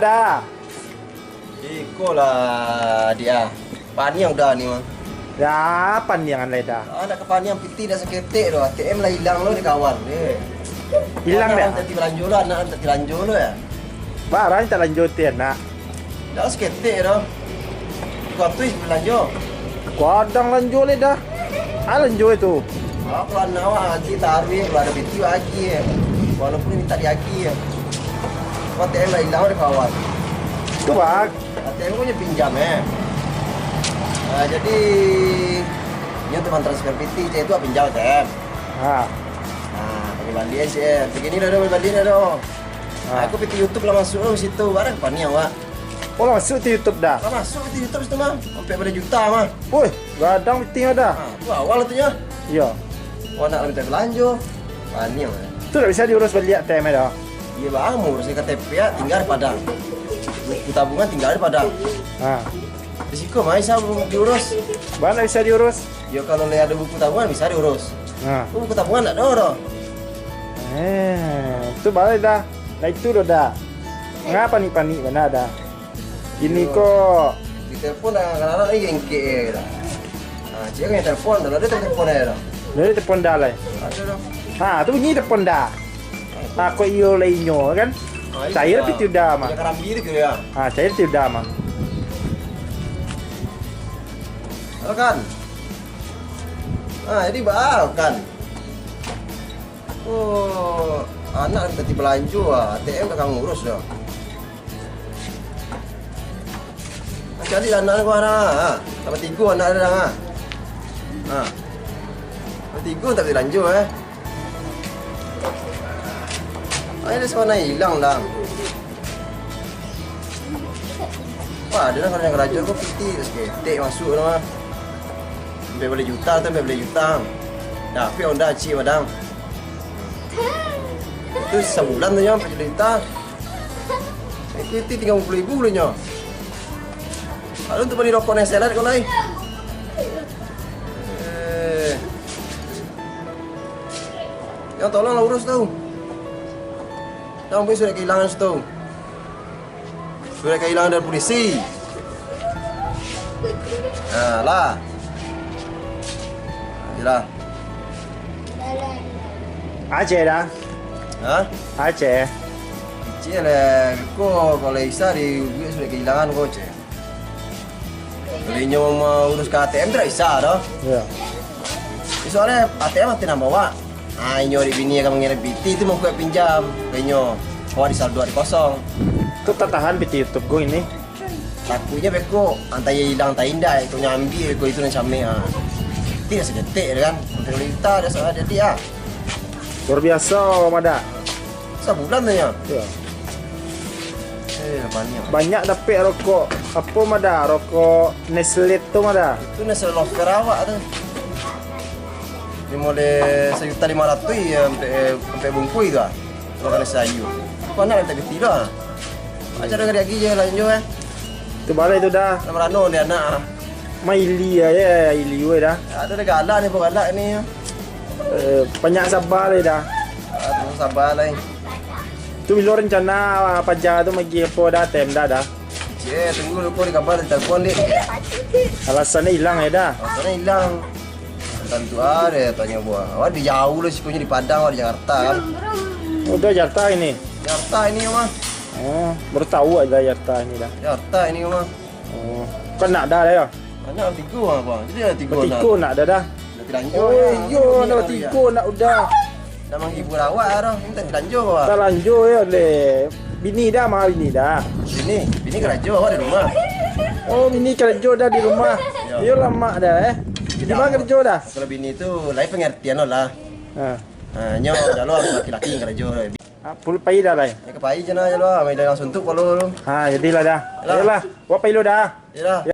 Dah. Ikolah dia. Paniang dah ni mah. Dah, paniangan lain dah. Nak ke paniang piti dah seketik tu. ATM lah hilang lo di kawan ni. Hilang dah. Nanti belanjur lah, anak nanti belanjur lo ya. Barang tak lanjutin nak. Dah seketik tu. Kau tu belanjur. Kadang lanjut le dah. Lanjut itu. Aku anak awak haji tarik, kalau ada piti haji. Walaupun minta di haji. ATM lah hilang di kawan. Tu bang. ATM punya pinjam jadi ni teman transfer PT je tu pinjam ATM. Pakai balik je. Begini dah balik dah. Aku PT YouTube lah masuk tu situ. Barang apa ni awak? Oh masuk di YouTube dah. Masuk PT YouTube situ mah. Sampai pada juta mah. Oi, gadang meeting ada. Tu awal tu nya. Ya. Awak nak minta belanja. Paniang. Tu tak bisa diurus balik ATM dah. Iya bang, urus KTP ya tinggal di Padang. Buku tabungan tinggal di Padang. Risiko mah bisa diurus. Mana bisa diurus? Ya kalau ada buku tabungan bisa diurus. Buku tabungan tak ada. Tu balik dah. Nah itu dah. Ngapa nih panik mana ada? Ini kok di telepon kadang-kadang lagi engke dah. Cik kan telepon dah ada telepon dah. Dari telepon dah lah. Ada dah. Tu bunyi telepon dah. Aku iyo lainnya kan? Cair tapi tidak mah. Kerambi tu kira ya. Cair tidak mah. Halo kan? Jadi kan. Oh, anak nanti belanja ATM kakak ngurus dah. Jadi anak gua ada. Dapat 3 anak ada dah. Dapat 3 tak belanja Ada sebenarnya hilang dah. Wah, ada kalau yang kerajaan kau piti seketik masuk dah. Sampai boleh juta tu, sampai boleh juta. Dah, tapi Honda cik padang. Itu sebulan tu nya 4 juta. Equity 30,000 boleh nya. Kalau untuk beli rokok yang selat kau lain. Yang tolonglah urus tu. Jangan pun surat kehilangan situ. Surat kehilangan dari polisi. Lah. Jelah. Aceh dah. Aceh. Cik lah. Kau kalau Isa di surat kehilangan kau cik. Kalau nyawa urus ke ATM tak Isa dah. Ya. Soalnya ATM mati nama awak. Inyo di bini akan mengirim PT itu mau kau pinjam. Inyo. Awak di saldo di kosong. Tu tak tahan PT YouTube gue ini. Takutnya beko antara hilang tak indah itu nyambi beko itu nak camik tidak sedetik kan untuk kita ada salah jadi Luar biasa mada. Sebulan tu ya. Ya. Banyak dapat rokok. Apa mada? Rokok Nestle tu mada. Itu Nestle Lover awak tu. Dia boleh 1.500 ya sampai bungkus tu kalau kena sayu. Kau nak tak kecil dah. Macam ada lagi je lanjut Tu balik tu dah. Nama Rano dia anak. Maili ya, ili we dah. Ada galak ni, galak ni. Banyak sabar le dah. Sabar lah. Tu bilo rencana apa aja tu magi apa dah tem dah. Tunggu lupa di kabar di telefon dia. Alasannya hilang ya dah. Alasannya hilang. Tentu ada tanya buah. Awak di jauh lah sikunya di Padang, di Jakarta kan. Udah Jakarta ini. Jakarta ini mah. Baru tahu aja Jakarta ini dah. Jakarta ini mah. Kan nak dah ya? Banyak 3 apa? Jadi ada 3 nak. 3 nak dah. Dah lanjut. Oh, yo nak 3 nak udah. Dah menghibur awak dah. Minta lanjut awak. Tak lanjut ya le. Bini dah mah bini dah. Bini kerja awak di rumah. Oh, bini kerja dah di rumah. Yo lama dah Di mana kerja dah? Kalau bini tu lain pengertian lah. Nyo dah lo laki-laki kerja. Pul pai dah lai. Ya kepai je nah je lo. Mai dah langsung tu kalau. Jadilah dah. Yalah, gua pai lo dah. Yalah.